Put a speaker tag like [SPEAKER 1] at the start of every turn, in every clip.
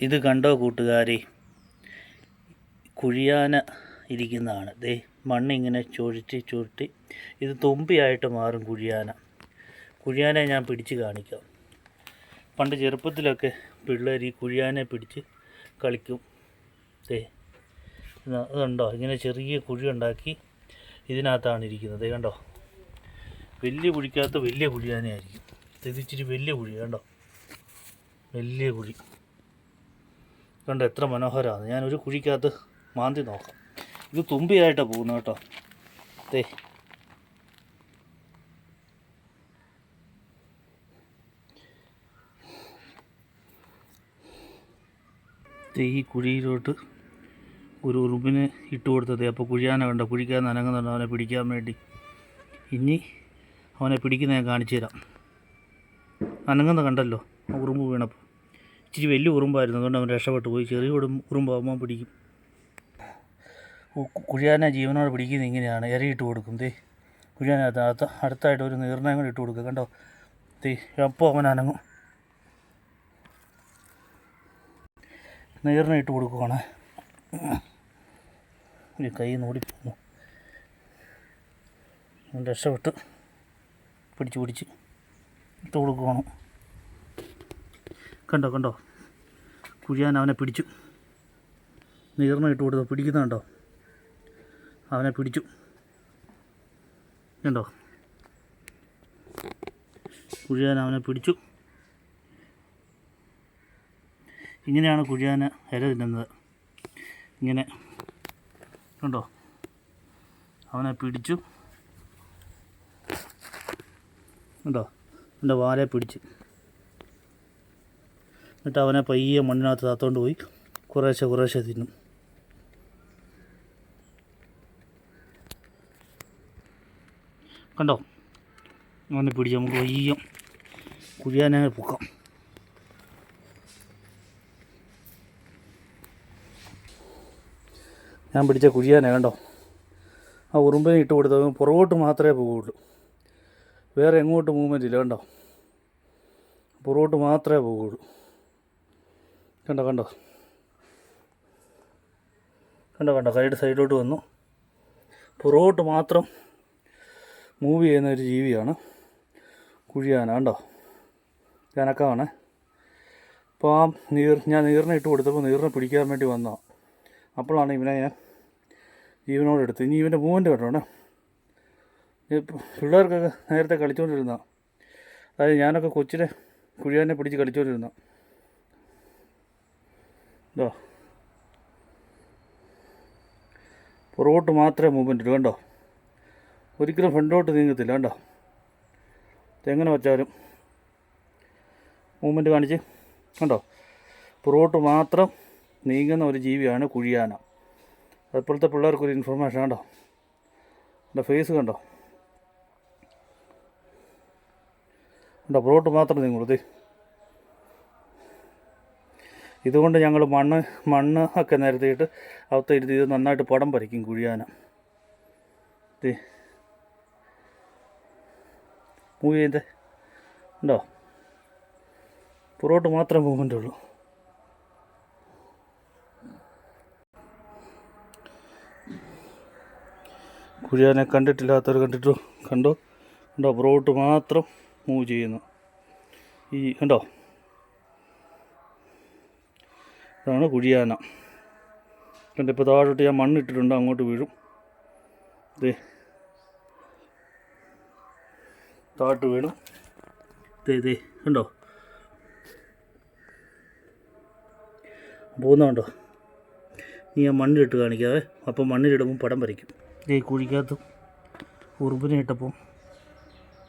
[SPEAKER 1] ഇത് കണ്ടോ കൂട്ടുകാരെ, കുഴിയാന ഇരിക്കുന്നതാണ്. ദേ മണ്ണിങ്ങനെ ചുരുട്ടി ഇത് തുമ്പിയായിട്ട് മാറും കുഴിയാനെ ഞാൻ പിടിച്ച് കാണിക്കാം. പണ്ട് ചെറുപ്പത്തിലൊക്കെ പിള്ളേർ ഈ കുഴിയാനെ പിടിച്ച് കളിക്കും. ദേ അതുണ്ടോ, ഇങ്ങനെ ചെറിയ കുഴി ഉണ്ടാക്കി ഇതിനകത്താണ് ഇരിക്കുന്നത്. കണ്ടോ, വലിയ കുഴിക്കകത്ത് വലിയ കുഴിയാനയായിരിക്കും. ഇത് ഇച്ചിരി വലിയ കുഴി കണ്ടോ, വലിയ കുഴി കണ്ടോ, എത്ര മനോഹരമാണ്. ഞാനൊരു കുഴിക്കകത്ത് മാന്തി നോക്കാം. ഇത് തുമ്പിയായിട്ടാണ് പോകുന്നത് കേട്ടോ. ദേ ഈ കുഴിയിലോട്ട് ഒരു ഉറുമ്പിനെ ഇട്ട് കൊടുത്തത്. അപ്പോൾ കുഴിയാന കണ്ടോ, കുഴിക്കാൻ അനങ്ങുന്നുണ്ട് അവനെ പിടിക്കാൻ വേണ്ടി. ഇനി അവനെ പിടിക്കുന്ന ഞാൻ കാണിച്ചു തരാം. അനങ്ങുന്ന കണ്ടല്ലോ, ഉറുമ്പ് വീണപ്പോൾ. ഇച്ചിരി വലിയ ഉറുമ്പായിരുന്നു, അതുകൊണ്ട് അവൻ രക്ഷപ്പെട്ടു പോയി. ചെറിയ ഉറുമ്പാകുമ്പോൾ പിടിക്കും. കുഴിയാനെ ജീവനോട് പിടിക്കുന്നത് ഇങ്ങനെയാണ്, ഇരയിട്ട് കൊടുക്കും. ദേ കുഴിയാനകത്ത് അടുത്തായിട്ട് ഒരു നീർനായം കൂടെ ഇട്ട് കൊടുക്കുക. കണ്ടോ, ദേ അപ്പോൾ അവൻ അനങ്ങും. നീറിനെ ഇട്ട് കൊടുക്കുവാണ്. ഒരു കൈ നോടിപ്പോന്നു, അവൻ രക്ഷപ്പെട്ട് പിടിച്ച് ഇട്ട് കൊടുക്കുവാണ്. കണ്ടോ കുഴിയാൻ അവനെ പിടിച്ചു. നീറിനെ ഇട്ട് കൊടുത്തോ, പിടിക്കുന്നുണ്ടോ, അവനെ പിടിച്ചു. കണ്ടോ, കുഴിയാൻ അവനെ പിടിച്ചു. ഇങ്ങനെയാണ് കുഴിയാന ഇര തിന്നുന്നത്. ഇങ്ങനെ കണ്ടോ, അവനെ പിടിച്ചു. കണ്ടോ, എൻ്റെ വാലെ പിടിച്ച്. എന്നിട്ട് അവനെ പയ്യെ മണ്ണിനകത്ത് താത്തോണ്ട് പോയി കുറേശ്ശെ തിന്നും. കണ്ടോ, അവനെ പിടിച്ച് നമുക്ക് പയ്യെ കുഴിയാനെ പൊക്കാം. ഞാൻ പിടിച്ച കുഴിയാനെ കണ്ടോ, ആ ഉറുമ്പിനെ ഇട്ട് കൊടുത്തത് പുറകോട്ട് മാത്രമേ പോവുള്ളൂ, വേറെ എങ്ങോട്ട് മൂവ്മെൻ്റ് ഇല്ല. കണ്ടോ, പുറകോട്ട് മാത്രമേ പോവുള്ളൂ. കണ്ടോ കൈയുടെ സൈഡിലോട്ട് വന്നു. പുറകോട്ട് മാത്രം മൂവ് ചെയ്യുന്ന ഒരു ജീവിയാണ് കുഴിയാന. കണ്ടോ, കനക്കമാണ്. അപ്പോൾ ഞാൻ നീറിനെ ഇട്ട് കൊടുത്തപ്പോൾ നീറിനെ പിടിക്കാൻ വേണ്ടി വന്നതാണ്. അപ്പോഴാണ് ഇവനെ ഞാൻ ജീവനോടെടുത്ത്. ഇനി ഇവൻ്റെ മൂവ്മെൻറ്റ് കണ്ടോണേ. പിള്ളേർക്കൊക്കെ നേരത്തെ കളിച്ചുകൊണ്ടിരുന്ന, അതായത് ഞാനൊക്കെ കൊച്ചിനെ കുഴിയാനെ പിടിച്ച് കളിച്ചുകൊണ്ടിരുന്ന. കണ്ടോ, പുറകോട്ട് മാത്രമേ മൂവ്മെൻറ്റ് ഉള്ളൂ. കണ്ടോ, ഒരിക്കലും ഫ്രണ്ടോട്ട് നീങ്ങത്തില്ല. കണ്ടോ, എങ്ങനെ വെച്ചാലും മൂവ്മെൻറ്റ് കാണിച്ച്. കണ്ടോ, പുറകോട്ട് മാത്രം നീങ്ങുന്ന ഒരു ജീവിയാണ് കുഴിയാന. അതുപോലത്തെ പിള്ളേർക്കൊരു ഇൻഫർമേഷൻ. കണ്ടോ, എൻ്റെ ഫേസ് കണ്ടോ, പുറകോട്ട് മാത്രം നീങ്ങുള്ളൂ. ഇതുകൊണ്ട് ഞങ്ങൾ മണ്ണ് ഒക്കെ നിരത്തിയിട്ട് അകത്തിരുത്തി ഇത് നന്നായിട്ട് പടം പറിക്കും കുഴിയാന. മൂവ് ചെയ്തേ ഉണ്ടോ, പുറകോട്ട് മാത്രമേ മൂവ്മെൻ്റ് ഉള്ളൂ. കുഴിയാനെ കണ്ടിട്ടില്ലാത്തവർ കണ്ടോ, പുറകോട്ട് മാത്രം മൂവ് ചെയ്യുന്നു. കണ്ടോ, ഇതാണ് കുഴിയാന. കണ്ടോ, ഇപ്പോൾ താഴോട്ട് ഞാൻ മണ്ണിട്ടിട്ടുണ്ട്, അങ്ങോട്ട് വീഴും. താഴോട്ട് വീഴും. കണ്ടോ, പോകുന്നുണ്ടോ. നീ ഞാൻ മണ്ണിലിട്ട് കാണിക്കാവേ, അപ്പോൾ മണ്ണിലിടുമ്പോൾ പടം വരയ്ക്കും. കുഴിക്കകത്ത് ഉറുമ്പിനെ ഇട്ടപ്പോൾ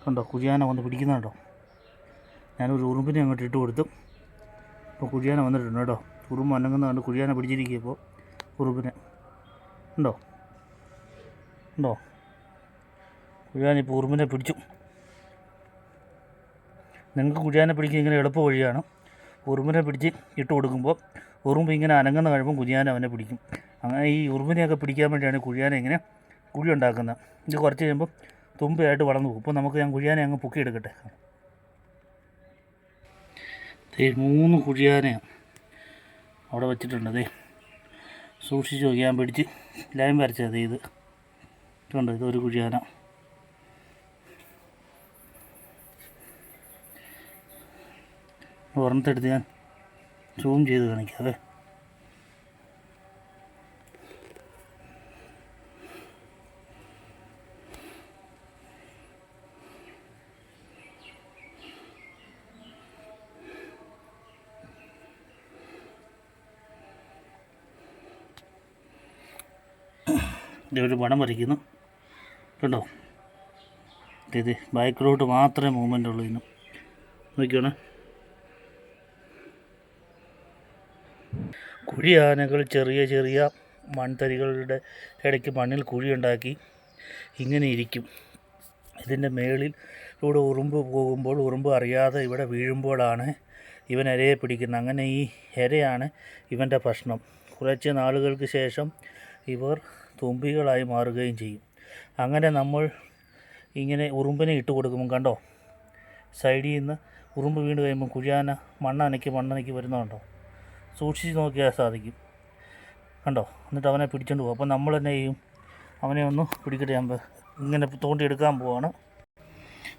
[SPEAKER 1] കണ്ടോ, കുഴിയാന വന്ന് പിടിക്കുന്നുണ്ടോ. ഞാനൊരു ഉറുമ്പിനെ അങ്ങോട്ട് ഇട്ട് കൊടുത്തു. അപ്പോൾ കുഴിയാന വന്നിട്ടുണ്ട് കേട്ടോ. ഉറുമ്പ് അനങ്ങുന്നതുകൊണ്ട് കുഴിയാന പിടിച്ചിരിക്കുമ്പോൾ ഉറുമ്പിനെ ഉണ്ടോ. കുഴിയാനിപ്പോൾ ഉറുമ്പിനെ പിടിച്ചു. നിങ്ങൾക്ക് കുഴിയാനെ പിടിക്കുക ഇങ്ങനെ എളുപ്പ വഴിയാണ്. ഉറുമ്പിനെ പിടിച്ച് ഇട്ട് കൊടുക്കുമ്പോൾ ഉറുമ്പ് ഇങ്ങനെ അനങ്ങുന്ന കഴിയുമ്പോൾ കുഴിയാന അവനെ പിടിക്കും. അങ്ങനെ ഈ ഉറുമ്പിനെയൊക്കെ പിടിക്കാൻ വേണ്ടിയാണ് കുഴിയാന ഇങ്ങനെ കുഴി ഉണ്ടാക്കുന്നത്. ഇത് കുറച്ച് കഴിയുമ്പോൾ തുമ്പയായിട്ട് വളർന്നു പോകും. ഇപ്പോൾ ഞാൻ കുഴിയാനെ അങ്ങ് പൊക്കിയെടുക്കട്ടെ. 3 കുഴിയാനയാണ് അവിടെ വെച്ചിട്ടുണ്ട്. അതേ സൂക്ഷിച്ച് നോക്കി, ഞാൻ പിടിച്ച് ലൈൻ വരച്ചത് ഇത് കണ്ടോ, ഇതൊരു കുഴിയാന. ഒരെണ്ണത്തെടുത്ത് ഞാൻ സൂം ചെയ്ത് കാണിക്കാം. അതെ ഇതൊരു പടം വരയ്ക്കുന്നു കണ്ടോ. ഇത് ബാക്കിലോട്ട് മാത്രമേ മൂവ്മെൻ്റ് ഉള്ളൂ. ഇന്നും നോക്കിയാണ്. കുഴിയാനകൾ ചെറിയ ചെറിയ മൺതരികളുടെ ഇടയ്ക്ക് മണ്ണിൽ കുഴിയുണ്ടാക്കി ഇങ്ങനെ ഇരിക്കും. ഇതിൻ്റെ മേളിലൂടെ ഉറുമ്പ് പോകുമ്പോൾ ഉറുമ്പ് അറിയാതെ ഇവിടെ വീഴുമ്പോഴാണ് ഇവൻ ഇരയെ പിടിക്കുന്നത്. അങ്ങനെ ഈ ഇരയാണ് ഇവൻ്റെ ഭക്ഷണം. കുറച്ച് നാളുകൾക്ക് ശേഷം ഇവർ തുമ്പികളായി മാറുകയും ചെയ്യും. അങ്ങനെ നമ്മൾ ഇങ്ങനെ ഉറുമ്പിനെ ഇട്ട് കൊടുക്കുമ്പം കണ്ടോ, സൈഡിൽ നിന്ന് ഉറുമ്പ് വീണ് കഴിയുമ്പോൾ കുഴിയാന മണ്ണനക്കി വരുന്നുണ്ടോ. സൂക്ഷിച്ച് നോക്കിയാൽ സാധിക്കും കണ്ടോ. എന്നിട്ട് അവനെ പിടിച്ചുകൊണ്ട് പോകും. അപ്പോൾ നമ്മൾ തന്നെ ചെയ്യും, അവനെ ഒന്ന് പിടിക്കട്ടെ, ഞാൻ ഇങ്ങനെ തോണ്ടിയെടുക്കാൻ പോവാണ്.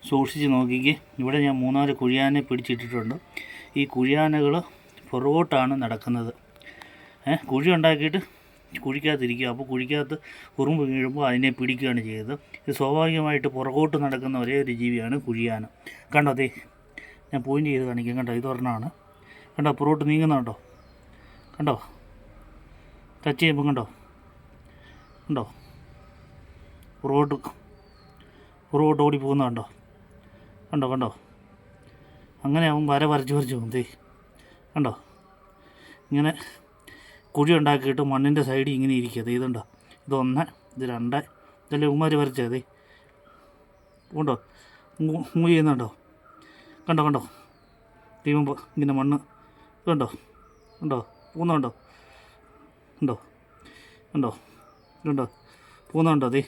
[SPEAKER 1] സൂക്ഷിച്ച് നോക്കിക്ക്, ഇവിടെ ഞാൻ 3-4 കുഴിയാനെ പിടിച്ചിട്ടിട്ടുണ്ട്. ഈ കുഴിയാനകൾ പുറകോട്ടാണ് നടക്കുന്നത്. കുഴി ഉണ്ടാക്കിയിട്ട് കുഴിക്കകത്തിരിക്കുക. അപ്പോൾ കുഴിക്കകത്ത് ഉറുമ്പ് വീഴുമ്പോൾ അതിനെ പിടിക്കുകയാണ് ചെയ്തത്. ഇത് സ്വാഭാവികമായിട്ട് പുറകോട്ട് നടക്കുന്ന ഒരേ ഒരു ജീവിയാണ് കുഴിയാന. കണ്ടോ, അതേ ഞാൻ പോയിൻ്റ് ചെയ്ത് കാണിക്കാം. കണ്ടോ, ഇതൊരെണ്ണമാണ്. കണ്ടോ പുറകോട്ട് നീങ്ങുന്നുണ്ടോ, കണ്ടോ ടച്ച് ചെയ്യുമ്പോൾ കണ്ടോ പുറകോട്ട് ഓടി പോകുന്നുണ്ടോ, കണ്ടോ. അങ്ങനെ അവൻ വരച്ച് പോകും. കണ്ടോ, ഇങ്ങനെ കുഴി ഉണ്ടാക്കിയിട്ട് മണ്ണിൻ്റെ സൈഡിൽ ഇങ്ങനെ ഇരിക്കുക. ഇതുണ്ടോ, ഇത് 1, ഇത് 2, ഇതല്ലേ ഉമ്മാർ വരച്ചത്. കണ്ടോ മൂവ് ചെയ്യുന്നുണ്ടോ, കണ്ടോ തീരുമ്പോൾ ഇങ്ങനെ മണ്ണ് കണ്ടോ പോകുന്നുണ്ടോ, കണ്ടോ പോകുന്നുണ്ടോ. അതേ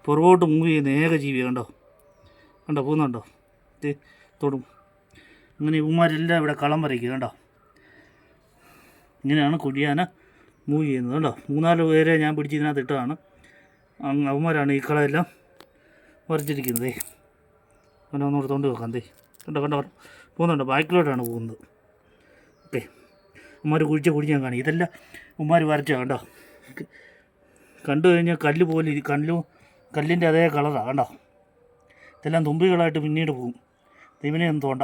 [SPEAKER 1] പുറകോട്ട് മൂവ് ചെയ്യുന്ന ഏക ജീവി കണ്ടോ പോകുന്നുണ്ടോ. തൊടും. അങ്ങനെ ഇവന്മാരെല്ലാം ഇവിടെ കളം വരയ്ക്കുക. കണ്ടോ, ഇങ്ങനെയാണ് കുഴിയാന മൂവ് ചെയ്യുന്നത്. കണ്ടോ 3-4 പേരെ ഞാൻ പിടിച്ച് ഇതിനകത്ത് ഇട്ടതാണ്. അവന്മാരാണ് ഈ കളമെല്ലാം വരച്ചിരിക്കുന്നത്. ഒന്നുകൂടെ തൊണ്ട് വെക്കാം. കണ്ടോ പോകുന്നുണ്ടോ, ബാക്കിലോട്ടാണ് പോകുന്നത്. ഓക്കെ, ഉമ്മാർ കുഴിച്ച ഞാൻ കാണി. ഇതെല്ലാം ഉമ്മാർ വരച്ച കണ്ടോ. കണ്ടു കഴിഞ്ഞാൽ കല്ല് പോലെ കല്ലിൻ്റെ അതേ കളറാണ് കണ്ടോ. ഇതെല്ലാം തുമ്പികളായിട്ട് പിന്നീട് പോകും. ഇവനെ ഒന്ന് തോണ്ട.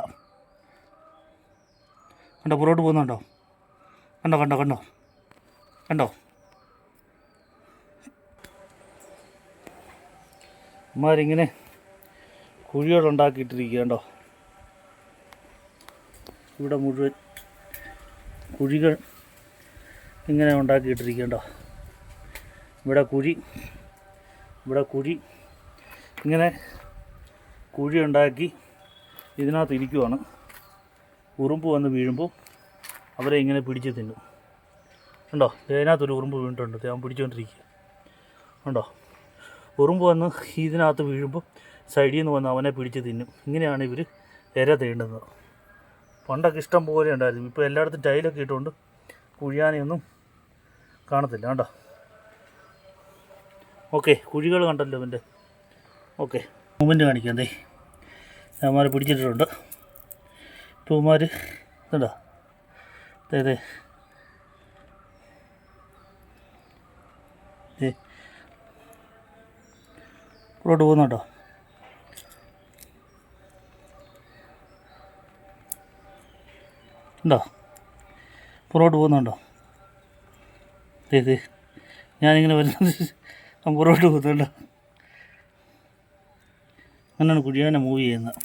[SPEAKER 1] കണ്ടോ പുറകോട്ട് പോകുന്നുണ്ടോ, കണ്ടോ. ഉമ്മാരിങ്ങനെ കുഴികളുണ്ടാക്കിയിട്ടിരിക്കുക. കണ്ടോ, ഇവിടെ മുഴുവൻ കുഴികൾ ഇങ്ങനെ ഉണ്ടാക്കിയിട്ടിരിക്കണ്ടോ. ഇവിടെ കുഴി ഇങ്ങനെ കുഴി ഉണ്ടാക്കി ഇതിനകത്ത് ഇരിക്കുവാണ്. ഉറുമ്പ് വന്ന് വീഴുമ്പോൾ അവരെ ഇങ്ങനെ പിടിച്ച് തിന്നും. കണ്ടോ, ഇതിനകത്തൊരു ഉറുമ്പ് വീണിട്ടുണ്ട്. ഞാൻ പിടിച്ചുകൊണ്ടിരിക്കുക. കണ്ടോ, ഉറുമ്പ് വന്ന് ഇതിനകത്ത് വീഴുമ്പോൾ സൈഡിൽ നിന്ന് വന്ന് അവനെ പിടിച്ച് തിന്നും. ഇങ്ങനെയാണ് ഇവർ ഇര തേണ്ടുന്നത്. പണ്ടൊക്കെ ഇഷ്ടം പോലെ ഉണ്ടായിരുന്നു. ഇപ്പോൾ എല്ലായിടത്തും ടൈലൊക്കെ ഇട്ടുകൊണ്ട് കുഴിയാനയൊന്നും കാണത്തില്ല. കണ്ടോ. ഓക്കെ, കുഴികൾ കണ്ടല്ലോ ഇവൻ്റെ. ഓക്കെ, മൂവ്മെൻറ്റ് കാണിക്കാം. അവന്മാർ പിടിച്ചിട്ടുണ്ട്. ഇപ്പോൾ അവന്മാർ ഇതുണ്ടോ, അതെ പുറോട്ട് പോകുന്നുണ്ടോ. ഉണ്ടോ, പുറകോട്ട് പോകുന്നുണ്ടോ. ഞാനിങ്ങനെ വരുന്നത് പുറകോട്ട് പോകുന്നുണ്ടോ. അങ്ങനെയാണ് കുഴിയാന മൂവ് ചെയ്യുന്നത്.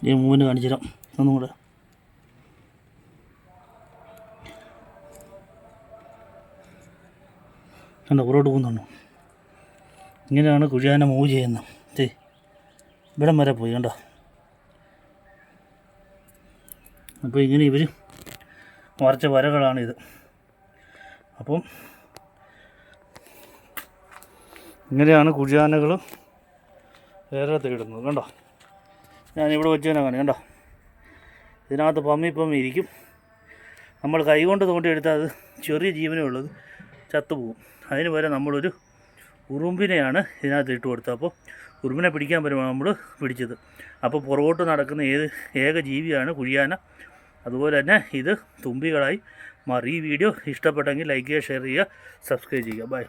[SPEAKER 1] ഈ മൂവിന് കാണിച്ചു തരാം ഒന്നും കൂടെ. കണ്ടോ പുറകോട്ട് പോകുന്നുണ്ടോ. ഇങ്ങനെയാണ് കുഴിയാന മൂവ് ചെയ്യുന്നത്. ഇവിടം വരെ പോയി കണ്ടോ. അപ്പോൾ ഇങ്ങനെ ഇവർ വരച്ച വരകളാണിത്. അപ്പം ഇങ്ങനെയാണ് കുഴിയാനകൾ വേറെ തേടുന്നത്. കണ്ടോ, ഞാനിവിടെ വെച്ച് തന്നെ കാണി. കണ്ടോ, ഇതിനകത്ത് പമ്മി ഇരിക്കും. നമ്മൾ കൈകൊണ്ട് തോണ്ടിയെടുത്താൽ അത് ചെറിയ ജീവനേ ഉള്ളത് ചത്തുപോകും. അതിന് പകരം നമ്മളൊരു ഉറുമ്പിനെയാണ് ഇതിനകത്ത് ഇട്ട് കൊടുത്തത്. അപ്പോൾ ഉറുമ്പിനെ പിടിക്കാൻ പറ്റുമ്പോൾ നമ്മൾ പിടിച്ചത്. അപ്പോൾ പുറകോട്ട് നടക്കുന്ന ഏക ജീവിയാണ് കുഴിയാന. അതുപോലെ തന്നെ ഇത് തുമ്പികളായി മാറി. ഈ വീഡിയോ ഇഷ്ടപ്പെട്ടെങ്കിൽ ലൈക്ക് ചെയ്യുക, ഷെയർ ചെയ്യുക, സബ്സ്ക്രൈബ് ചെയ്യുക. ബൈ.